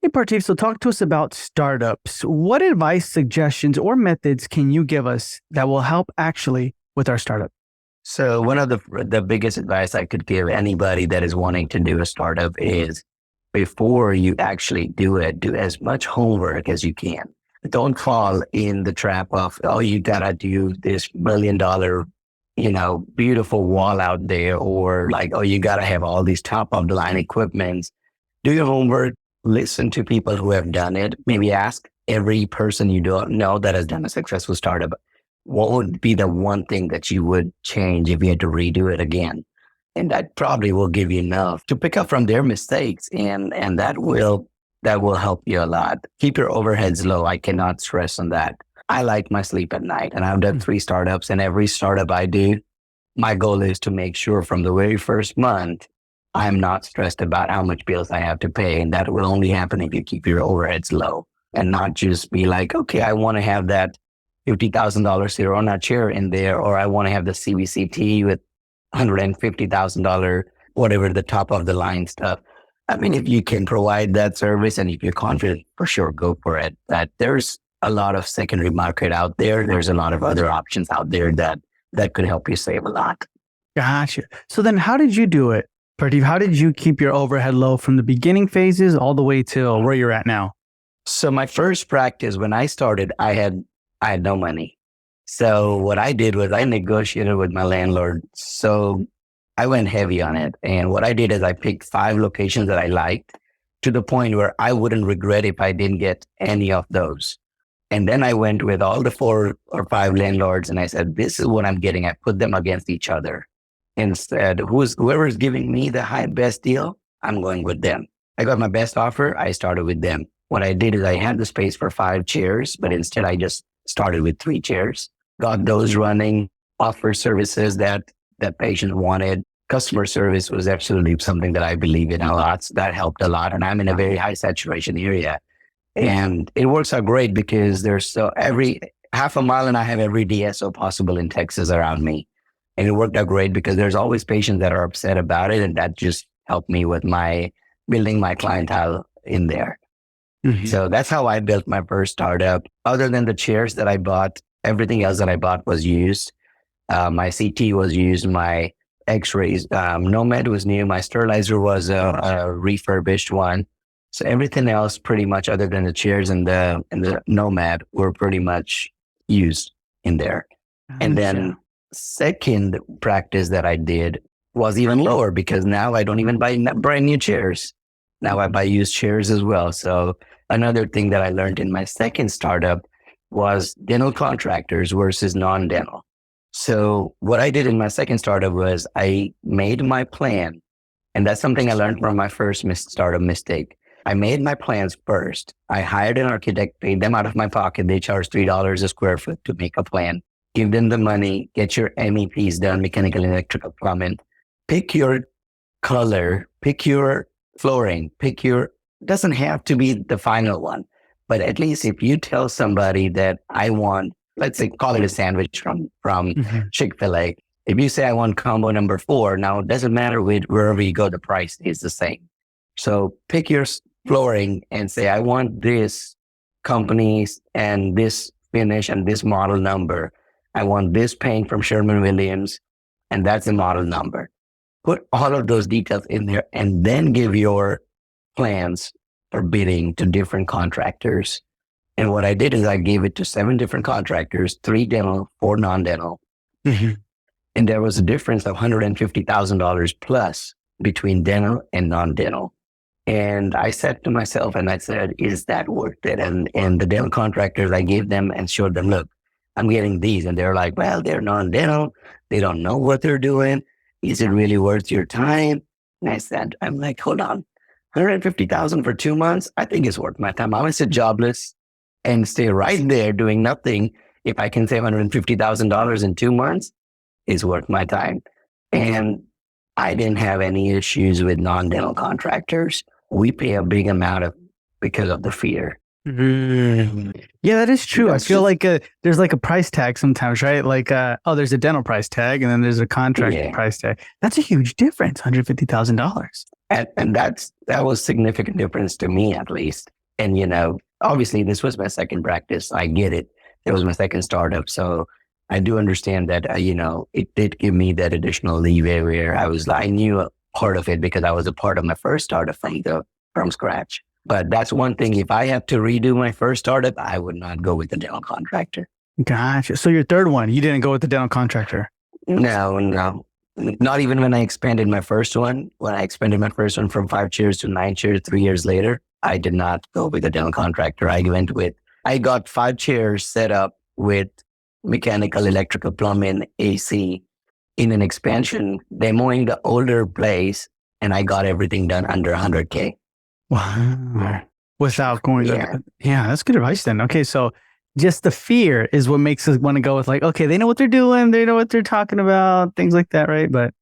Hey, Parthiv, so talk to us about startups. What advice, suggestions, or methods can you give us that will help actually with our startup? So one of the biggest advice I could give anybody that is wanting to do a startup is before you actually do it, do as much homework as you can. Don't fall in the trap of, oh, you gotta do this $1 million, beautiful wall out there, or like, oh, you gotta have all these top of the line equipment. Do your homework, listen to people who have done it. Maybe ask every person you don't know that has done a successful startup. What would be the one thing that you would change if you had to redo it again? And that probably will give you enough to pick up from their mistakes. And that will help you a lot. Keep your overheads low. I cannot stress on that. I like my sleep at night, and I've done 3 startups, and every startup I do, my goal is to make sure from the very first month, I'm not stressed about how much bills I have to pay. And that will only happen if you keep your overheads low and not just be like, okay, I want to have that $50,000 Sirona chair in there, or I want to have the CBCT with $150,000, whatever the top of the line stuff. I mean, if you can provide that service and if you're confident, for sure, go for it. That there's a lot of secondary market out there. There's a lot of other options out there that could help you save a lot. Gotcha. So then how did you do it, Parthiv? How did you keep your overhead low from the beginning phases all the way till where you're at now? So my first practice when I started, I had no money. So what I did was I negotiated with my landlord. So I went heavy on it. And what I did is I picked 5 locations that I liked to the point where I wouldn't regret if I didn't get any of those. And then I went with all the 4 or 5 landlords and I said, this is what I'm getting. I put them against each other and said, whoever's giving me the best deal, I'm going with them. I got my best offer. I started with them. What I did is I had the space for 5 chairs, but instead I just started with 3 chairs, got those running, offer services that patients wanted. Customer service was absolutely something that I believe in a lot. So that helped a lot. And I'm in a very high saturation area. And it works out great because there's every half a mile and I have every DSO possible in Texas around me. And it worked out great because there's always patients that are upset about it. And that just helped me with building my clientele in there. Mm-hmm. So that's how I built my first startup. Other than the chairs that I bought, everything else that I bought was used. My CT was used. My X-rays, Nomad was new. My sterilizer was a refurbished one. So everything else, pretty much, other than the chairs and the Nomad, were pretty much used in there. And then second practice that I did was even lower because now I don't even buy brand new chairs. Now I buy used chairs as well. So another thing that I learned in my second startup was dental contractors versus non-dental. So what I did in my second startup was I made my plan. And that's something I learned from my first startup mistake. I made my plans first. I hired an architect, paid them out of my pocket. They charged $3 a square foot to make a plan. Give them the money, get your MEPs done, mechanical, electrical, plumbing. Pick your color, pick your flooring, doesn't have to be the final one. But at least if you tell somebody that I want, let's say, call it a sandwich from mm-hmm. Chick-fil-A. If you say I want combo number 4, now it doesn't matter wherever you go, the price is the same. So pick your flooring and say, I want this company and this finish and this model number. I want this paint from Sherwin-Williams, and that's the model number. Put all of those details in there and then give your plans for bidding to different contractors. And what I did is I gave it to 7 different contractors, 3 dental, 4 non-dental. Mm-hmm. And there was a difference of $150,000 plus between dental and non-dental. And I said to myself, and I said, is that worth it? And the dental contractors, I gave them and showed them, look, I'm getting these. And they're like, well, they're non-dental. They don't know what they're doing. Is it really worth your time? And I said, I'm like, hold on, $150,000 for 2 months? I think it's worth my time. I'm going to sit jobless and stay right there doing nothing. If I can save $150,000 in 2 months, it's worth my time. And I didn't have any issues with non-dental contractors. We pay a big amount because of the fear. Mm-hmm. Yeah, that is true. I feel like there's like a price tag sometimes, right? Like, there's a dental price tag and then there's a contractor price tag. That's a huge difference, $150,000. And that was significant difference to me, at least. And, obviously this was my second practice. I get it. It was my second startup. So I do understand that, it did give me that additional leeway where I knew a part of it because I was a part of my first startup from scratch. But that's one thing. If I have to redo my first startup, I would not go with the dental contractor. Gotcha. So your third one, you didn't go with the dental contractor? No. Not even when I expanded my first one. When I expanded my first one from 5 chairs to 9 chairs 3 years later, I did not go with the dental contractor. I got 5 chairs set up with mechanical, electrical, plumbing, AC in an expansion, demoing the older place, and I got everything done under 100K. Wow. Without going, yeah, that's good advice then. Okay, so just the fear is what makes us want to go with like, okay, they know what they're doing, they know what they're talking about, things like that, right? But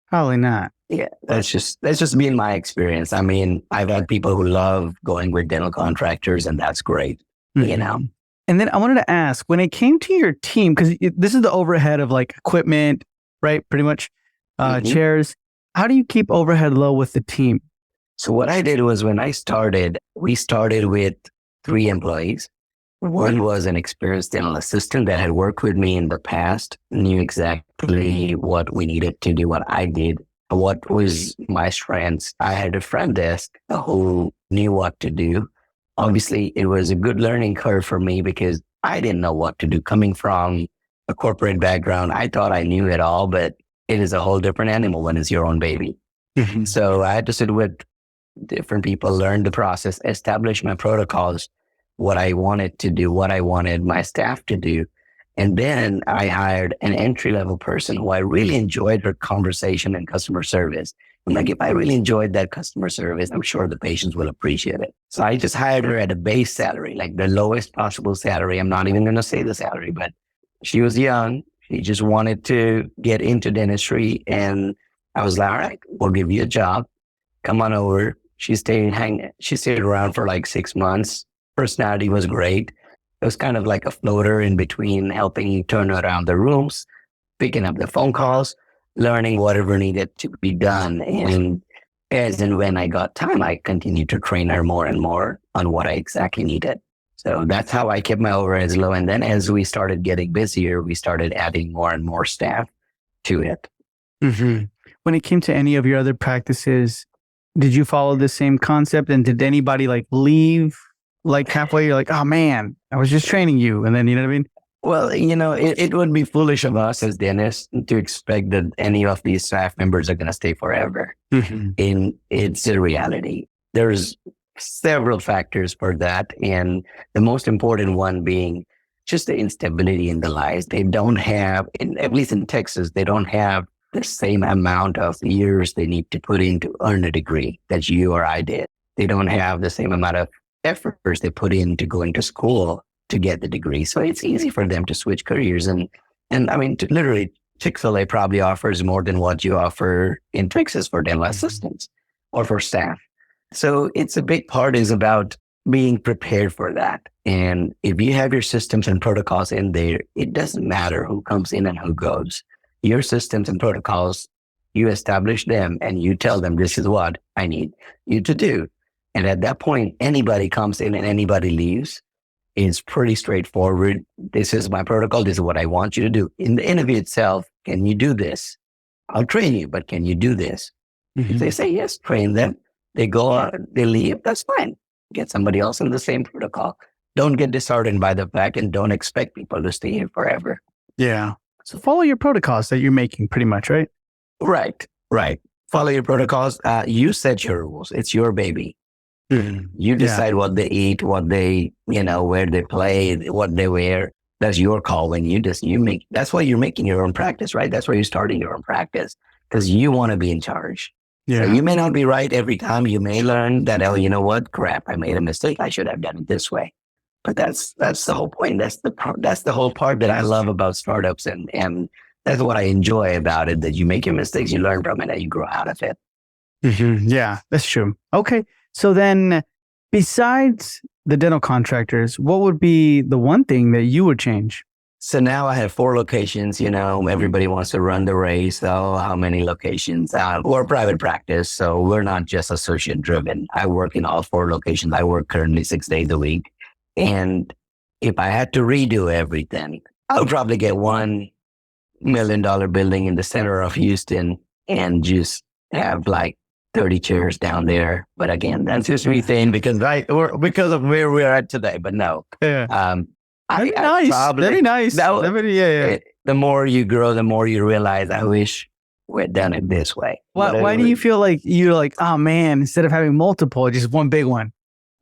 probably not. Yeah, that's just been my experience. I mean, I've had people who love going with dental contractors, and that's great, And then I wanted to ask, when it came to your team, because this is the overhead of like equipment, right? Pretty much chairs. How do you keep overhead low with the team? So what I did was when I started, we started with 3 employees. One was an experienced dental assistant that had worked with me in the past, knew exactly what we needed to do, what I did, what was my strengths. I had a front desk who knew what to do. Obviously, it was a good learning curve for me because I didn't know what to do. Coming from a corporate background, I thought I knew it all, but it is a whole different animal when it's your own baby. So I had to sit with different people, learn the process, establish my protocols, what I wanted to do, what I wanted my staff to do. And then I hired an entry-level person who I really enjoyed her conversation and customer service. I'm like, if I really enjoyed that customer service, I'm sure the patients will appreciate it. So I just hired her at a base salary, like the lowest possible salary. I'm not even going to say the salary, but she was young. She just wanted to get into dentistry. And I was like, all right, we'll give you a job. Come on over. She stayed around for like 6 months. Personality was great. It was kind of like a floater in between helping turn around the rooms, picking up the phone calls, learning whatever needed to be done. And as and when I got time, I continued to train her more and more on what I exactly needed. So that's how I kept my overheads low. And then as we started getting busier, we started adding more and more staff to it. When it came to any of your other practices, did you follow the same concept? And did anybody like leave like halfway? You're like, oh man, I was just training you. And then, you know what I mean? Well, it would be foolish of us as dentists to expect that any of these staff members are going to stay forever. And it's a reality. There's several factors for that. And the most important one being just the instability in the lives. They don't have, at least in Texas, they don't have the same amount of years they need to put in to earn a degree that you or I did. They don't have the same amount of efforts they put in to going to school to get the degree. So it's easy for them to switch careers. And I mean, literally, Chick-fil-A probably offers more than what you offer in Texas for dental assistants or for staff. So it's a big part is about being prepared for that. And if you have your systems and protocols in there, it doesn't matter who comes in and who goes. Your systems and protocols, you establish them and you tell them, this is what I need you to do. And at that point, anybody comes in and anybody leaves. It's pretty straightforward. This is my protocol. This is what I want you to do. In the interview itself, can you do this? I'll train you, but can you do this? If they say yes, train them. They go out, they leave, that's fine. Get somebody else in the same protocol. Don't get disheartened by the fact and don't expect people to stay here forever. Yeah. So follow your protocols that you're making pretty much, right? Right. Follow your protocols. You set your rules. It's your baby. You decide what they eat, what they, where they play, what they wear. That's your call. When that's why you're making your own practice, right? That's why you're starting your own practice because you want to be in charge. Yeah. So you may not be right every time. You may learn that, oh, you know what? Crap, I made a mistake. I should have done it this way. But that's the whole point. That's the whole part that I love about startups. And that's what I enjoy about it, that you make your mistakes, you learn from it, and you grow out of it. Yeah, that's true. Okay. So then besides the dental contractors, what would be the one thing that you would change? So now I have 4 locations. Everybody wants to run the race. So how many locations? We're a private practice, so we're not just associate driven. I work in all 4 locations. I work currently 6 days a week. And if I had to redo everything, I would probably get $1 million building in the center of Houston and just have like 30 chairs down there. But again, that's just me saying because of where we're at today. But no. Yeah. That'd be nice. That'd be nice. The more you grow, the more you realize, I wish we'd done it this way. Why do you feel like you're like, oh man, instead of having multiple, just one big one?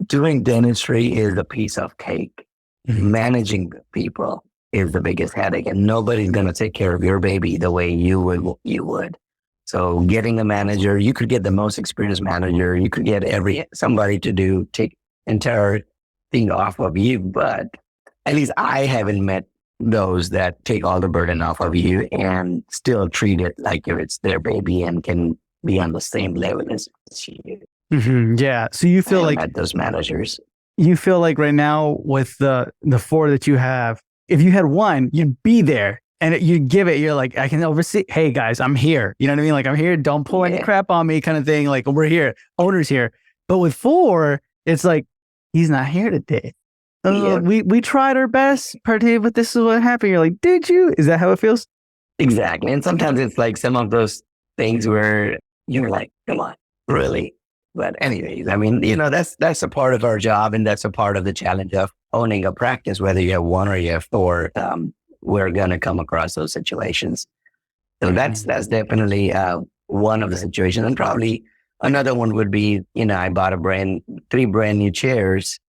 Doing dentistry is a piece of cake. Mm-hmm. Managing people is the biggest headache, and nobody's going to take care of your baby the way you would. So getting a manager, you could get the most experienced manager. You could get somebody to take entire thing off of you, but at least I haven't met those that take all the burden off of you and still treat it like if it's their baby and can be on the same level as you. Mm-hmm. Yeah. So you feel like those managers. You feel like right now with the 4 that you have, if you had one, you'd be there and you'd give it. You're like, I can oversee. Hey guys, I'm here. You know what I mean? Like I'm here. Don't pull any crap on me, kind of thing. Like we're here. Owner's here. But with 4, it's like he's not here today. We tried our best, Parthiv, but this is what happened. You're like, did you? Is that how it feels? Exactly. And sometimes it's like some of those things where you're like, come on, really? But anyways, I mean, that's a part of our job, and that's a part of the challenge of owning a practice, whether you have 1 or you have 4. We're going to come across those situations. So that's definitely one of the situations. And probably another one would be, I bought 3 brand new chairs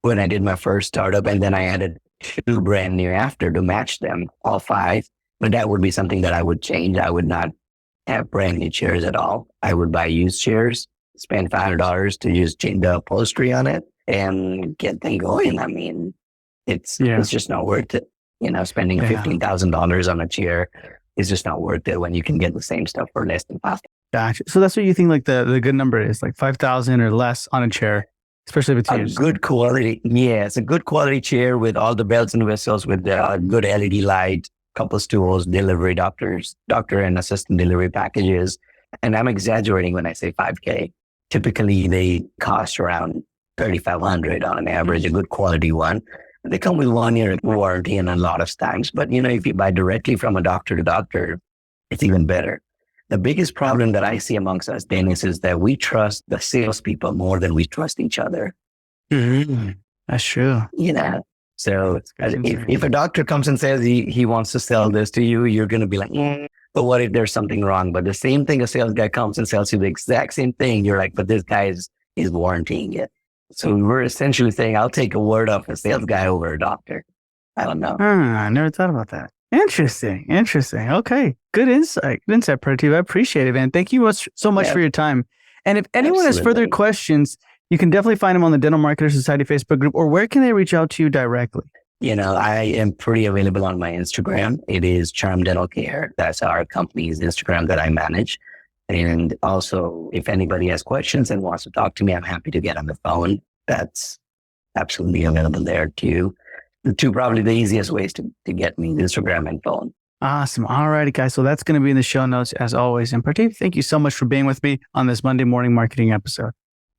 when I did my first startup, and then I added 2 brand new after to match them, all 5. But that would be something that I would change. I would not have brand new chairs at all. I would buy used chairs, spend $500 to change the upholstery on it and get them going. I mean, it's just not worth it. Spending $15,000 on a chair is just not worth it when you can get the same stuff for less than $5,000. Gotcha. So that's what you think like the good number is, like 5,000 or less on a chair. Especially if it's a good quality. Yeah, it's a good quality chair with all the bells and whistles, with the good LED light, couple stools, doctor and assistant delivery packages. And I'm exaggerating when I say $5,000. Typically, they cost around $3,500 on an average, a good quality one. They come with 1 year warranty and a lot of times. But, if you buy directly from a doctor to doctor, it's even better. The biggest problem that I see amongst us dentists is that we trust the salespeople more than we trust each other. Mm-hmm. That's true. So if a doctor comes and says he wants to sell this to you, you're going to be like, but what if there's something wrong? But the same thing, a sales guy comes and sells you the exact same thing. You're like, but this guy is warrantying it. So we're essentially saying, I'll take a word off a sales guy over a doctor. I don't know. I never thought about that. Interesting. Okay. Good insight, Parthiv. I appreciate it, man. Thank you so much for your time. And if anyone has further questions, you can definitely find them on the Dental Marketer Society Facebook group, or where can they reach out to you directly? I am pretty available on my Instagram. It is Charm Dental Care. That's our company's Instagram that I manage. And also, if anybody has questions and wants to talk to me, I'm happy to get on the phone. That's absolutely available there too. The 2 probably the easiest ways to get me, Instagram and phone. Awesome. All righty, guys. So that's going to be in the show notes as always. And Parthiv, thank you so much for being with me on this Monday morning marketing episode.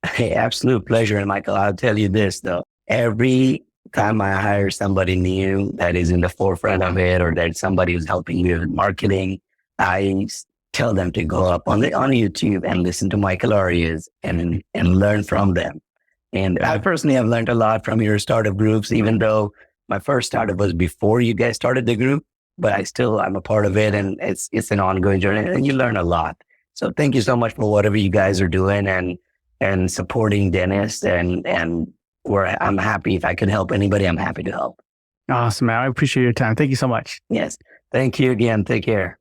Hey, absolute pleasure. And Michael, I'll tell you this though. Every time I hire somebody new that is in the forefront of it, or that somebody is helping me with marketing, I tell them to go up on YouTube and listen to Michael Arias and learn from them. And I personally have learned a lot from your startup groups, even though my first startup was before you guys started the group, but I'm a part of it, and it's an ongoing journey, and you learn a lot. So thank you so much for whatever you guys are doing and supporting dentists, and where I'm happy if I can help anybody, I'm happy to help. Awesome, man. I appreciate your time. Thank you so much. Yes. Thank you again. Take care.